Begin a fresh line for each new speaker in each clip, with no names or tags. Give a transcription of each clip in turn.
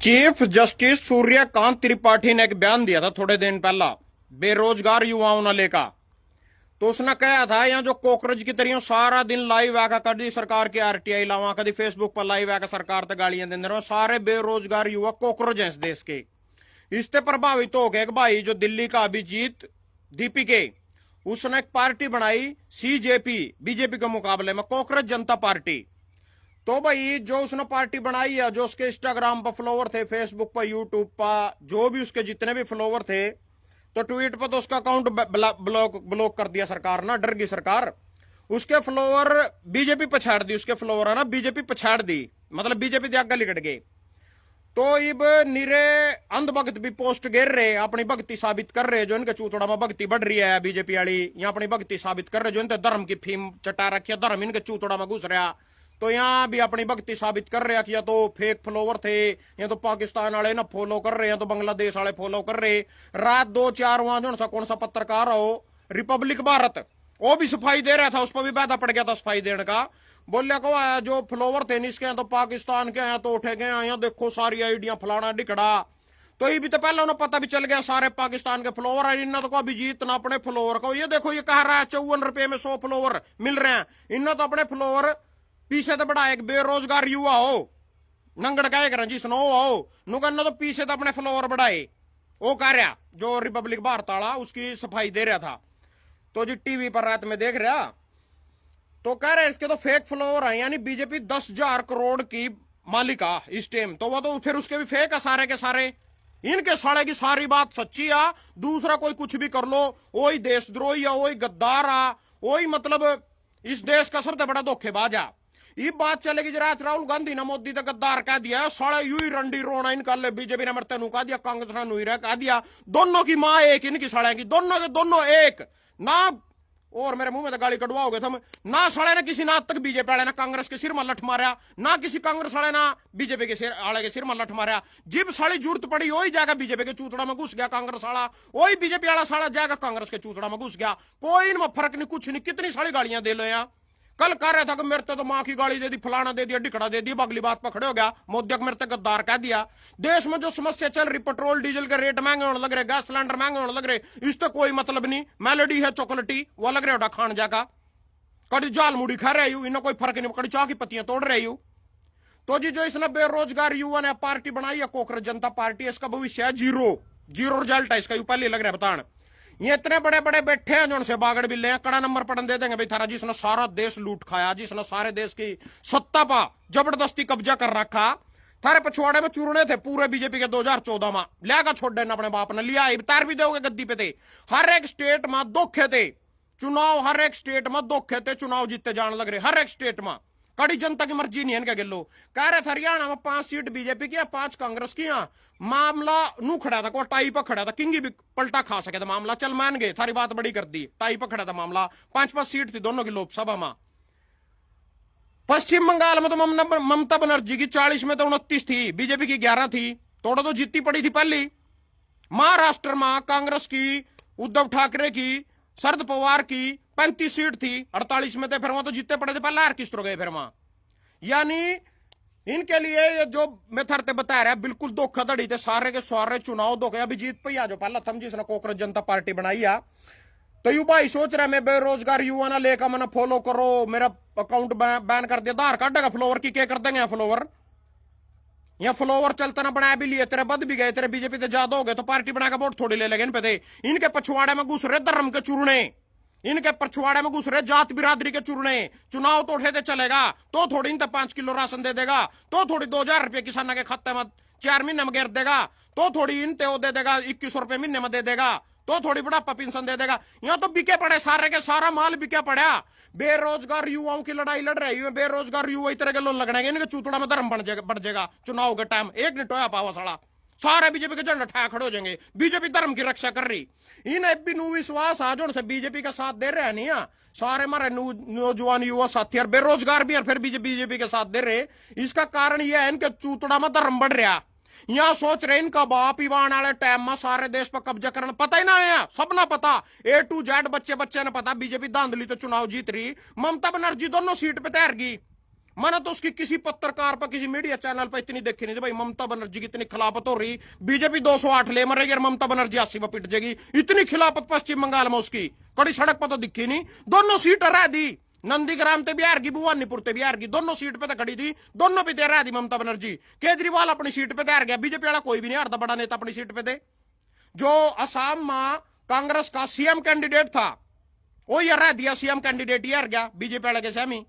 Chief justice Suryakant Tripathi ने एक बयान दिया था थोड़े दिन पहला बेरोजगार युवाओं ने लेकर। तो उसने कहा था यहाँ जो कॉकरोच की तरह सारा दिन लाइव आकर कभी सरकार की आरटीआई लावा कभी फेसबुक पर लाइव आकर सरकार तक गालियां दे रहे सारे बेरोजगार युवा कॉकरोच हैं इस देश के। इससे प्रभावित हो गए भाई जो दिल्ली का अभिजीत दीपिके उसने एक पार्टी बनाई सीजेपी बीजेपी के मुकाबले में कॉकरोच जनता पार्टी। तो भाई जो उसने पार्टी बनाई है जो उसके इंस्टाग्राम पर फॉलोवर थे फेसबुक पर यूट्यूब पर जो भी उसके जितने भी फॉलोवर थे तो ट्वीट पर तो उसका अकाउंट ब्लॉक कर दिया सरकार ना, डर गई सरकार। उसके फॉलोवर बीजेपी पछाड़ दी, उसके फॉलोवर है ना बीजेपी पछाड़ दी, मतलब बीजेपी के आगे लिकट गए। तो इब निरे अंधभक्त भी पोस्ट गिर रहे अपनी भक्ति साबित कर रहे जो इनके चूतड़ा में भक्ति बढ़ रही है बीजेपी वाली यहाँ अपनी भक्ति साबित कर रहे जो इनके धर्म की फीम चटा रखी है, धर्म इनके चूतड़ा में घुस रहा। तो यहाँ भी अपनी भक्ति साबित कर रहे कि या तो फेक फॉलोवर थे या तो पाकिस्तान वाले ना फॉलो कर रहे हैं तो बांग्लादेश वाले फॉलो कर रहे। रात 2-4 वहां जो कौन सा पत्रकार हो रिपब्लिक भारत वो भी सफाई दे रहा था, उस पर भी वादा पड़ गया था सफाई देने का। बोलिया को आया जो फॉलोवर थे इसके यहाँ तो पाकिस्तान के यहाँ तो उठे गए यहाँ देखो सारी आइडिया फलाना डिकड़ा। तो ये भी तो पहले उन्हें पता भी चल गया सारे पाकिस्तान के फॉलोवर है इन्हें तो अभिजीत ना अपने फॉलोवर को ये देखो ये कह रहा है 54 रुपए में 100 फॉलोवर मिल रहे हैं। इन्हें तो अपने फॉलोवर पीछे तो बड़ा एक बेरोजगार युवा हो नंगड़ का एक रंजिश नो हो नुकन तो पीछे तो अपने फॉलोवर बढ़ाए वो कह रहा जो रिपब्लिक भारत वाला उसकी सफाई दे रहा था। तो जी टीवी पर रात में देख रहा तो कह रहे इसके तो फेक फॉलोवर है यानी बीजेपी 10,000 करोड़ की मालिका इस टाइम। तो वो तो फिर उसके भी फेक है सारे के सारे, इनके साले की सारी बात सच्ची आ, दूसरा कोई कुछ भी कर लो वही देशद्रोही या वही गद्दार आ वही मतलब इस देश का सबसे बड़ा धोखेबाज आ। ये बात चलेगी जरा राहुल गांधी ने मोदी तक गद्दार कह दिया साले यू ही रंडी रोना इनका ले बीजेपी ने मरते नु कह दिया कांग्रेस ने नुई कह दिया दोनों की माँ एक इनकी साले की दोनों के दोनों एक ना। और मेरे मुंह में तो गाली कटवाओगे तुम ना साले ने किसी ना तक बीजेपी वाले ने कांग्रेस के सिर में लठ मारा ना किसी कांग्रेस वाले ना बीजेपी के सिर वाले के सिर में लठ मारा। जिब साली जरूरत पड़ी वही जाएगा बीजेपी के चूतड़ा में घुस गया कांग्रेस वाला, वही बीजेपी वाला साला जाएगा कांग्रेस के चूतड़ा में घुस गया। कोई इनमें फर्क नहीं कुछ नहीं, कितनी सारी गालियां दे लो यहाँ। कल कह रहा था कि मेरे तो माँ की गाली दे दी फलाना दे दिया डिकड़ा दे दिया, अगली बात पकड़े हो गया मोदी मेरे तक गद्दार कह दिया। देश में जो समस्या चल रही पेट्रोल डीजल के रेट महंगे होने लग रहे गैस सिलेंडर महंगे होने लग रहे इससे कोई मतलब नहीं। मेलोडी है चॉकलेटी वो लग रहा खान जाका कड़ी जाल मुड़ी खा रहे इन्हें कोई फर्क नहीं, कड़ी चाह की पत्तियां तोड़ रहे हूं। तो जी जो इसने बेरोजगार युवा ने पार्टी बनाई है कॉकरोच जनता पार्टी इसका भविष्य है जीरो जीरो रिजल्ट है इसका पहले लग रहा है बतान। ये इतने बड़े बड़े बैठे हैं जो उनसे बागड़ बिल्ले हैं कड़ा नंबर पढ़न दे देंगे भाई थारा जिसने सारा देश लूट खाया जिसने सारे देश की सत्ता पा जबरदस्ती कब्जा कर रखा। थारे पछवाड़े में चूरने थे पूरे बीजेपी के 2014 में लिया छोड़ देना अपने बाप ने लिया तार भी दोगे गद्दी पे थे। हर एक स्टेट में धोखे थे चुनाव, हर एक स्टेट में धोखे थे चुनाव जीते जाने लग रहे हर एक स्टेट में। कड़ी जनता की मर्जी नहीं है इनका गिल्लो कह रहे थे हरियाणा में 5 सीट बीजेपी की 5 कांग्रेस की। मामला नू खड़ा था को टाई पर खड़ा था किंगी भी पलटा खा सके था मामला चल मान गए थारी बात बड़ी कर दी टाई पर खड़ा था मामला 5-5 सीट थी दोनों की लोकसभा में। पश्चिम बंगाल में तो ममता बनर्जी की 40 में तो 29 थी बीजेपी की 11 थी थोड़ा तो जीतती पड़ी थी पहली। महाराष्ट्र में कांग्रेस की उद्धव ठाकरे की शरद पवार की 35 सीट थी 48 में थे फिर वहां तो जीतते पड़े थे पहले यार किस तरह गए फिर वहां। यानी इनके लिए ये जो मैं थरते बता रहा बिल्कुल धोखाधड़ी थे सारे के सारे चुनाव धोखे। अभी जीत पे आ जो पहला थम जिसने कॉकरोच जनता पार्टी बनाई है। तो यू भाई सोच रहा मैं बेरोजगार युवा ना लेकर मैंने फॉलो करो मेरा अकाउंट बैन कर दिया आधार कार्ड का फॉलोवर की क्या कर देंगे फॉलोवर या फॉलोवर चलता ना बनाया भी लिए तेरे बद भी गए तेरे बीजेपी से ज्यादा हो गए तो पार्टी बनाकर वोट थोड़ी ले लेंगे इन पे थे। इनके पछवाड़े में घुस रहे धर्म के चूरने इनके पछवाड़े में घुस रहे जात बिरादरी के चूरने। चुनाव तो उठे थे चलेगा तो थोड़ी इन 5 किलो राशन दे देगा तो थोड़ी 2,000 रुपये किसान के खाते में 4 महीने में गिर देगा तो थोड़ी इन दे देगा 2100 रुपये महीने में दे देगा तो थोड़ी बुढ़ापा पेंशन दे देगा। यहाँ तो बिके पड़े सारे के सारा माल बिके पड़ा। बेरोजगार युवाओं की लड़ाई लड़ रही है बेरोजगार युवा इस तरह के लोग लगने इनके चूतड़ा में धर्म बढ़ जाएगा चुनाव के टाइम एक नहीं टोया पावा साला सारे बीजेपी के झंडा ठा खड़े हो जाएंगे। बीजेपी धर्म की रक्षा कर रही इन भी नु विश्वास आ जो बीजेपी का साथ दे रहे नहीं सारे हमारे नौजवान युवा साथी और बेरोजगार भी और फिर बीजेपी के साथ दे रहे। इसका कारण यह है इनके चूतड़ा में धर्म बढ़ रहा। यहाँ सोच रहे इनका बाप ईवान वाले टाइम में सारे देश पर कब्जा करना पता ही ना है सब ना पता A to Z बच्चे ने पता बीजेपी धांधली तो चुनाव जीत रही। ममता बनर्जी दोनों सीट पे तैर गई मैंने तो उसकी किसी पत्रकार पर किसी मीडिया चैनल पर इतनी देखी नहीं थी भाई ममता बनर्जी की इतनी खिलाफत हो रही, बीजेपी 208 ले मरेगी और ममता बनर्जी 80 पर पिट जाएगी, इतनी खिलाफत पश्चिम बंगाल में उसकी कड़ी सड़क पर तो दिखी नहीं। दोनों सीट हरा दी, नंदीग्राम ते बिहार की, भुवनीपुर ते बिहार की, दोनों सीट पे तो खड़ी थी, दोनों पे दे रहा दी ममता बनर्जी। केजरीवाल अपनी सीट पे तैयार गया, बीजेपी वाला कोई भी नहीं हारता बड़ा नेता अपनी सीट पे दे। जो असम में कांग्रेस का सीएम कैंडिडेट था वो ये रह दिया, सीएम कैंडिडेट ही हार गया बीजेपी वाले के सहमी।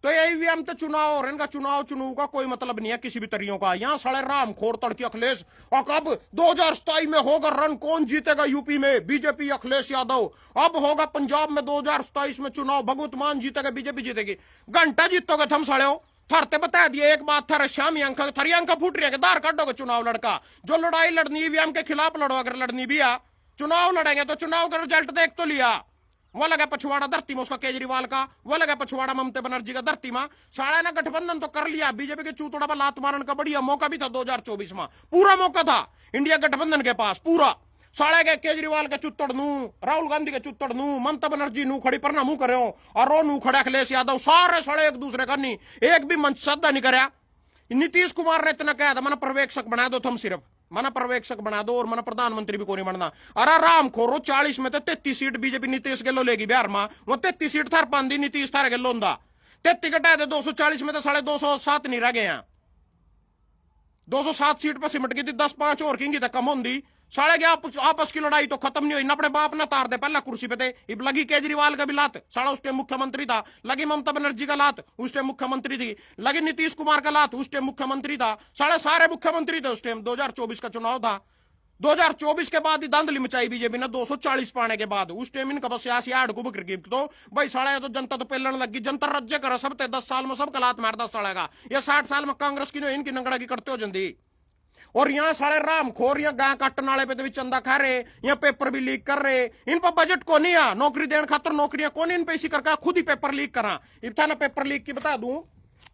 तो ये ईवीएम तो चुनाव और इनका चुनाव का कोई मतलब नहीं है किसी भी तरीकों का। यहां साले रामखोर तड़की अखिलेश, और कब 2027 में होगा रन, कौन जीतेगा यूपी में, बीजेपी अखिलेश यादव। अब होगा पंजाब में 2027 में चुनाव, भगवत मान जीतेगा, बीजेपी जीतेगी। घंटा जीतोगे थम साले हो। थरते बता दिए एक बात, थर श्याम अंका थरी अंका फूट रही है, दार काटोगे चुनाव लड़का। जो लड़ाई लड़नी ईवीएम के खिलाफ लड़ो, अगर लड़नी भी आ, चुनाव लड़ेंगे तो चुनाव का रिजल्ट देख तो लिया। वो लगा पछवाड़ा धरती में उसका केजरीवाल का, वो लगा पछवाड़ा ममता बनर्जी का धरती में। साड़ा ने गठबंधन तो कर लिया, बीजेपी के चूतड़ा पर लात मारने का बढ़िया मौका भी था 2024 में, पूरा मौका था इंडिया गठबंधन के पास पूरा। साड़े के केजरीवाल के चुत्तड़ नू, राहुल गांधी के चुत्तड़ नू, ममता बनर्जी नू खड़ी पर ना मुंह करे और रो नू खड़े अखिलेश यादव, सारे साड़े एक दूसरे का नहीं, एक भी मंच सदा नहीं कराया। नीतीश कुमार ने इतना कहा था मैंने पर्यवेक्षक बना दो, थम सिर्फ मना पर्यवेक्षक बना दो और मना प्रधानमंत्री भी को नहीं बनना। अरे राम खोरो 40 में तो 33 सीट बीजेपी नीतीश गेलो लेगी बिहार में, वो 33 सीट थार पांदी नीतीश थार गेलो 33 कटाए थे, 240 में तो 207 नहीं रह गए हैं। 207 सीट पर सिमट गई थी, 10-5 और किंगी तक कम होंगी। साढ़े के आपस की लड़ाई तो खत्म नहीं हुई ना, अपने बाप ना तार दे पहला कुर्सी पे थे। इब लगी केजरीवाल का भी लात, साड़ा उस टाइम मुख्यमंत्री था, लगी ममता बनर्जी का लात, उस टाइम मुख्यमंत्री थी, लगी नीतीश कुमार का लात, उस टाइम मुख्यमंत्री था, सारे मुख्यमंत्री थे उस टाइम। 2024 का चुनाव था, 2024 के बाद ही धांधली मचाई बीजेपी ने 240 पाने के बाद। उस टाइम इनका बस सियासी आड़ को बिक्र की तो भाई साड़ा तो जनता तो पेलन लगी, जनता राज्य करा सब 10 साल में सबका लात मार 10 साल का, या 60 साल में कांग्रेस की इनकी नंगड़ा की करते हो जल्दी। और यहाँ साले राम खोर यहाँ गाय काटने वाले पे तो भी चंदा खा रहे, यहाँ पेपर भी लीक कर रहे, इन पर बजट को नहीं आ, नौकरी देने खातर नौकरियां कौन इन पे इसी करके खुद ही पेपर लीक करा। इतना ना पेपर लीक की बता दूं,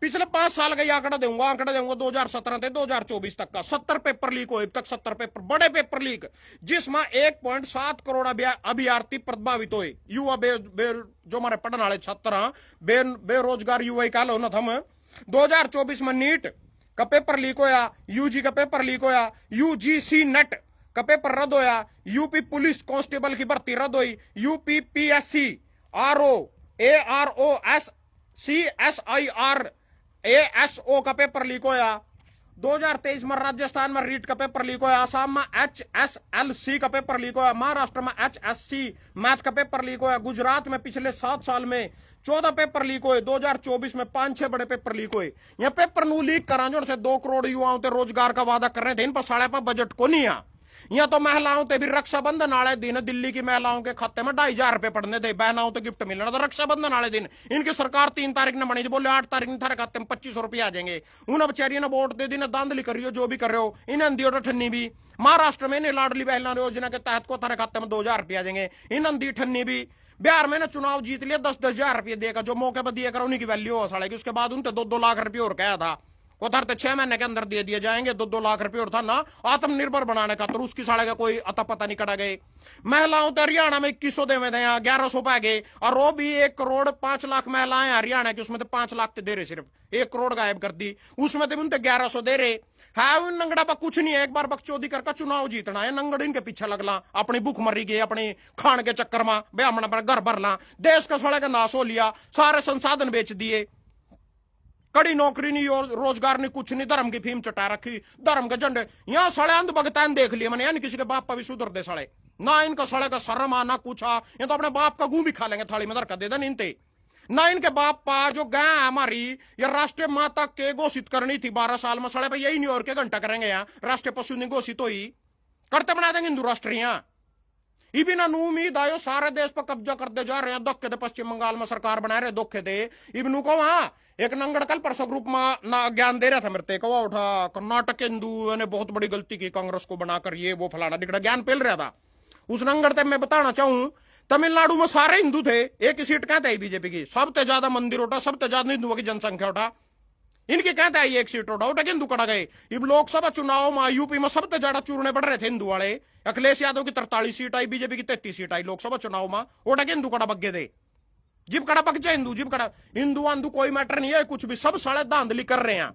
पिछले 5 साल का आंकड़ा दूंगा 2017 से 2024 तक का 70 पेपर लीक हुए, अब तक 70 पेपर बड़े पेपर लीक, जिसमें 1.7 करोड़ अभ्यर्थी प्रभावित हुए। युवा जो हमारे पढ़ने वाले छात्र बेरोजगार युवा कह लो ना हम। 2024 में नीट का पेपर लीक होया, यूजी का पेपर लीक होया, यूजीसी नेट का पेपर रद्द होया, यूपी पुलिस कांस्टेबल की भर्ती रद्द हुई, UP PSC RO ARO CSIR ASO का पेपर लीक होया। 2023 में राजस्थान में रीट का पेपर लीक होया, असम में एचएसएलसी का पेपर लीक होया, महाराष्ट्र में एचएससी मैथ का पेपर लीक होया, गुजरात में पिछले 7 साल में 14 पेपर लीक हुए, 2024 में 5-6 बड़े पेपर लीक हुए। यह पेपर नू लीक करा जो से 2 करोड़ युवाओं से रोजगार का वादा कर रहे थे, इन पर साढ़े पर बजट को नहीं आ। यहाँ तो महिलाओं ते भी रक्षाबंधन वाले दिन दिल्ली की महिलाओं के खाते में 2,500 रुपए पड़ने थे, बहनाओं तो गिफ्ट मिलना था रक्षाबंधन वाले दिन। इनकी सरकार 3 तारीख ने बनी थी, बोले 8 तारीख थारे खाते में 2500 रुपये आ जाएंगे। उन बेचारी ने वोट दे दी ना, दांधली करियो जो भी कर रहे हो, इन्हें दियो ठन्नी भी। महाराष्ट्र में इन्हें लाडली बहना योजना के तहत को थारे खाते में 2,000 रुपये आ जाएंगे, इन्हें दी ठन्नी भी। बिहार में ना चुनाव जीत लिया, 10-10 हजार रुपये देगा, जो मौके पर दिया कर उन्हीं की वैल्यू हो साड़ेगी। उसके बाद उनसे 2-2 लाख रुपये और कहा था, उधर तो 6 महीने के अंदर दे दिए जाएंगे, 2-2 लाख रुपये और था ना आत्मनिर्भर बनाने का, तो उसकी साड़े का कोई अता पता नहीं कटा गए। महिलाओं तो हरियाणा में 2100 दे में 1100 पा गए, और वो भी 1 करोड़ 5 लाख महिलाएं हरियाणा की, उसमें तो 5 लाख तो दे रहे, सिर्फ 1 करोड़ गायब कर दी, उसमें तो उनसे 1100 दे रहे है। उन नंगड़ा पर कुछ नहीं है, एक बार बकचोदी करके चुनाव जीतना है, नंगड़ इनके पीछे लगला, अपनी भूख मरी गई अपनी खान के चक्कर में, भाई हमने अपना घर भरला, देश का साड़े का नाश हो लिया, सारे संसाधन बेच दिए, कड़ी नौकरी नहीं, रोजगार नहीं, कुछ नहीं, धर्म की फीम चटा रखी, धर्म के झंडे। यहाँ साले अंध भगतान देख लिए मैंने, यानी किसी के बाप पर भी सुधर दे साले ना, इनका साले का शर्म आ ना कुछ आ, ये तो अपने बाप का गू भी खा लेंगे थाली में धर कर दे देन इनते ना। इनके बाप पा जो गाय हमारी या राष्ट्रीय माता के घोषित करनी थी 12 साल में, साले भाई यही नहीं और के घंटा करेंगे यहाँ, राष्ट्रीय पशु नहीं घोषित हुई, करते बना देंगे हिंदू राष्ट्र। यहाँ इबिना उम्मीद आयो सारे देश पर कब्जा करते जा रहे हैं, धोखे थे पश्चिम बंगाल में सरकार बना रहे, धोखे थे इबनू को। वहां एक नंगड़ कल परसों ग्रुप में ना ज्ञान दे रहा था मेरे को, उठा कर्नाटक के हिंदू ने बहुत बड़ी गलती की कांग्रेस को बनाकर, ये वो फलाना दिखड़ा ज्ञान पेल रहा था उस नंगड़ ते। मैं बताना चाहूं तमिलनाडु में सारे हिंदू थे, एक ही सीट कहते हैं बीजेपी की, सबसे ज्यादा मंदिर उठा, सबसे ज्यादा हिंदुओं की जनसंख्या उठा, इनके कहते हैं एक सीट उठा उठा हिंदू कड़ा गए। अब लोकसभा चुनाव में यूपी में सबसे ज्यादा चूरने पड़ रहे थे हिंदू वाले, अखिलेश यादव की 43 सीट आई, बीजेपी की 33 सीट आई लोकसभा चुनाव में, उठा के हिंदू कड़ा बग्गे थे। जिब कड़ा पक जाए हिंदू, जिब कड़ा हिंदू आंदू कोई मैटर नहीं है, कुछ भी सब साले धांधली कर रहे हैं।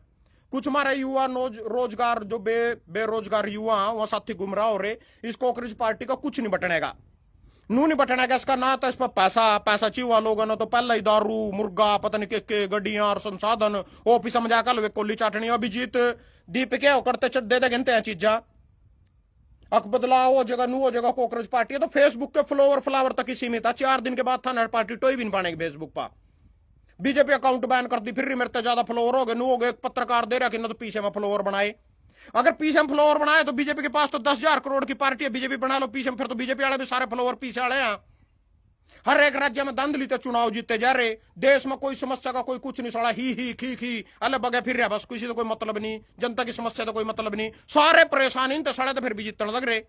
कुछ हमारे युवा रोजगार जो बेरोजगार युवा वहां साथी गुमराह हो रहे, इस कांग्रेस पार्टी का कुछ नहीं बटनेगा, नू नहीं बटनेगा इसका ना। तो इस पर पैसा चाहिए लोगों ने, तो पहले ही दारू मुर्गा पता नहीं के गड्डियां और संसाधन ओपी समझा कर कोली चाटनी। अभिजीत दीप क्या करते चट दे गिनते हैं चीजा अक बदलाव हो जगह नू हो जगह कांग्रेस पार्टी है। तो फेसबुक के फ्लावर तक ही सीमित है। 4 दिन के बाद था पार्टी टोई भी नहीं पानेगी फेसबुक पर। बीजेपी अकाउंट बैन कर दी, फिर मेरे ज्यादा फ्लोवर हो गए, नू हो गए। पत्रकार दे रहा कि ना तो पीछे में फ्लोवर बनाए। अगर पीछे में फ्लोवर बनाए तो बीजेपी के पास तो 10,000 करोड़ की पार्टी है, बीजेपी बना लो पीछे में, फिर तो बीजेपी वाले भी सारे फ्लोवर पीछे वाले हैं। हर एक राज्य में धांधली तो चुनाव जीते जा रहे। देश में कोई समस्या का कोई कुछ नहीं, सड़ा ही खी अल्लाह बगे फिर रहा, बस किसी तो कोई मतलब नहीं, जनता की समस्या तो कोई मतलब नहीं, सारे परेशान इन तो सड़े तो फिर भी जीतने लग रहे।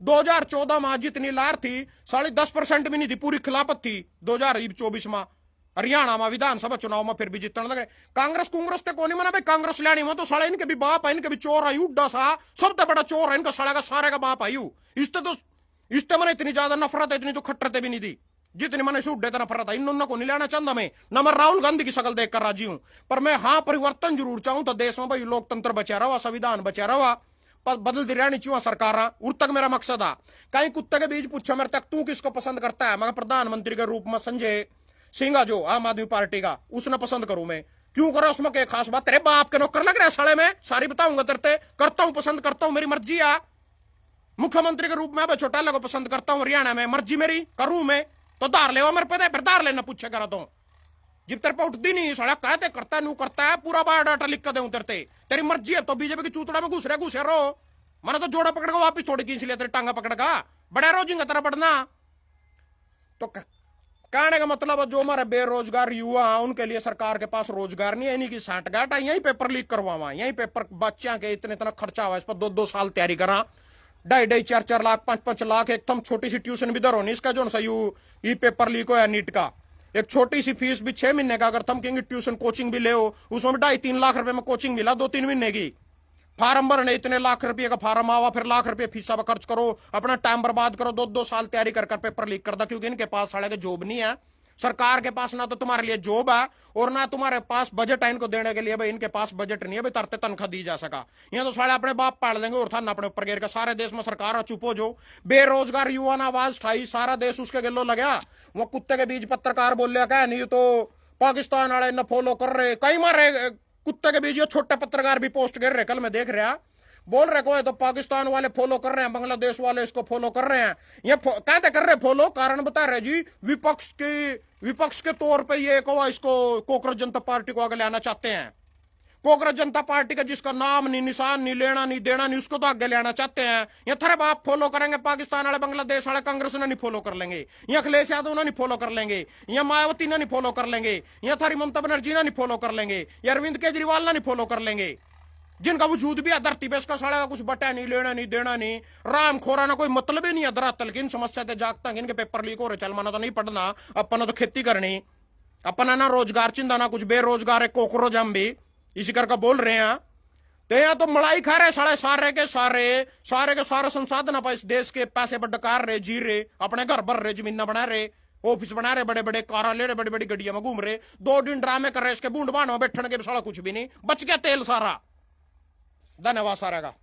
2014 में जितनी लार थी 10.5% भी नहीं थी, पूरी खिलाफत थी। 2024 में हरियाणा में विधानसभा चुनाव में फिर भी जीतने लग रहे। कांग्रेस ते कोनी मना भाई, कांग्रेस लानी में तो साले इनके भी बाप है, इनके भी चोर है, उड्डा सा सबसे बड़ा चोर है इनका, साले का सारे का बाप है। इससे मैंने इतनी ज्यादा नफरत है, इतनी तो खट्टरते भी नहीं थी जितनी मैंने उड्डे तो नफरत है। इन को नहीं लेना चाहता मैं, न मैं राहुल गांधी की शक्ल देखकर राजी हूं, पर मैं हाँ परिवर्तन जरूर चाहूं तो देश में भाई लोकतंत्र बचा रहा, संविधान बचा रहा, बदलती रहनी चाहिए सरकार। उर तक मेरा मकसद है। कहीं कुत्ते के बीच पूछा मेरे तक तू किसको पसंद करता है, मैं प्रधानमंत्री के रूप में संजय सिंह जो आम आदमी पार्टी का, उसने पसंद करूं मैं। क्यों करो उसमें क्या खास बात, तेरे बाप के नौकर लग रहा है साले में, सारी बताऊंगा तेरे, करता हूं पसंद करता हूं, मेरी मर्जी है। मुख्यमंत्री के रूप में अब चौटाला को पसंद करता हूं हरियाणा में, मर्जी मेरी, करूं मैं तो धार ले मेरे पे, फिर धार लेना पूछे करा तो जब तेरे पे उठती नहीं साला कहते करता है, नू करता है, पूरा बायोडाटा लिख कर दूं तेरे, तेरी मर्जी है। तो बीजेपी की चूतड़ा में घुस रहे रहो, मैंने तो जोड़ा पकड़ का वापिस थोड़ी खींच लिया तेरे टांगा पकड़ का, बड़ा रोजिंगा तेरा पढ़ना। तो कहने का मतलब जो हमारे बेरोजगार युवा उनके लिए सरकार के पास रोजगार नहीं है, इन्हीं की साठगांठ है। यही पेपर लीक करवावा, यही पेपर बच्चा के इतना खर्चा हुआ, इस पर 2-2 साल तैयारी करा, 2.5 4 लाख 5 लाख एकदम छोटी सी ट्यूशन भी दर होनी इसका जो ये पेपर लीक हो नीट का। एक छोटी सी फीस भी 6 महीने का, अगर तुम कहेंगे ट्यूशन कोचिंग भी ले हो, उसमें 2.5-3 लाख रुपए में कोचिंग मिला 2-3 महीने की। फार्म भरने इतने लाख रुपए का फार्म आवा, फिर लाख रुपए फीसा पर खर्च करो, अपना टाइम बर्बाद करो, 2-2 साल तैयारी कर पेपर लीक कर दो, क्योंकि इनके पास साले के जॉब नहीं है। सरकार के पास ना तो तुम्हारे लिए जॉब है और ना तुम्हारे पास बजट है इनको देने के लिए। भाई इनके पास बजट नहीं है, भाई तरते तनख्वाह दी जा सका। यहाँ तो साले अपने बाप पाल देंगे और था ना अपने ऊपर गिर का। सारे देश में सरकार चुप हो जो, बेरोजगार युवा ने आवाज उठाई, सारा देश उसके गिल्लो लगा। वो कुत्ते के बीच पत्रकार बोल लिया क्या नहीं तो पाकिस्तान वाले न फॉलो कर रहे, कई मारे कुत्ते के बीच ये छोटे पत्रकार भी पोस्ट कर रहे, कल मैं देख रहा, बोल रहे को तो पाकिस्तान वाले फॉलो कर रहे हैं, बांग्लादेश वाले इसको फॉलो कर रहे हैं। ये कहते कर रहे फॉलो, कारण बता रहे जी विपक्ष के तौर पे ये को इसको कांग्रेस जनता पार्टी को आगे लाना चाहते हैं। कांग्रेस जनता पार्टी का जिसका नाम नहीं निशान नहीं लेना नहीं देना नहीं, उसको तो आगे लेना चाहते हैं। ये थारे बाप फॉलो करेंगे, पाकिस्तान वाले बांग्लादेश वाले कांग्रेस ने नहीं फॉलो कर लेंगे, ये अखिलेश यादव ने नहीं फॉलो कर लेंगे, ये मायावती ने नहीं फॉलो कर लेंगे, ये थारी ममता बनर्जी ने नहीं फॉलो कर लेंगे, ये अरविंद केजरीवाल ने नहीं फॉलो कर लेंगे, जिनका वजूद भी है धरती पे, इसका साड़ा कुछ बटा नहीं, लेना नहीं देना नहीं, राम खोरा ना कोई मतलब ही नहीं है धरातल की। इन समस्या से जागता इनके पेपर लीक हो रहे, चल माना तो नहीं पढ़ना, अपना तो खेती करनी, अपना ना रोजगार चिंता ना कुछ, बेरोजगार है कोकरोज हम भी इसी करके बोल रहे हैं। तो यहाँ तो मलाई खा रहे सारे के सारे संसाधन आप इस देश के पैसे पर डकार रहे, जी रहे, अपने घर भर रहे, जमीन बना रहे, ऑफिस बना रहे, बड़े बड़े कार ले रहे, बड़ी बड़ी गड्डियों में घूम रहे, 2 दिन ड्रामे कर रहे, इसके बूंद बाण में बैठने के सारा कुछ भी नहीं, बच गया तेल सारा। धन्यवाद सारा का।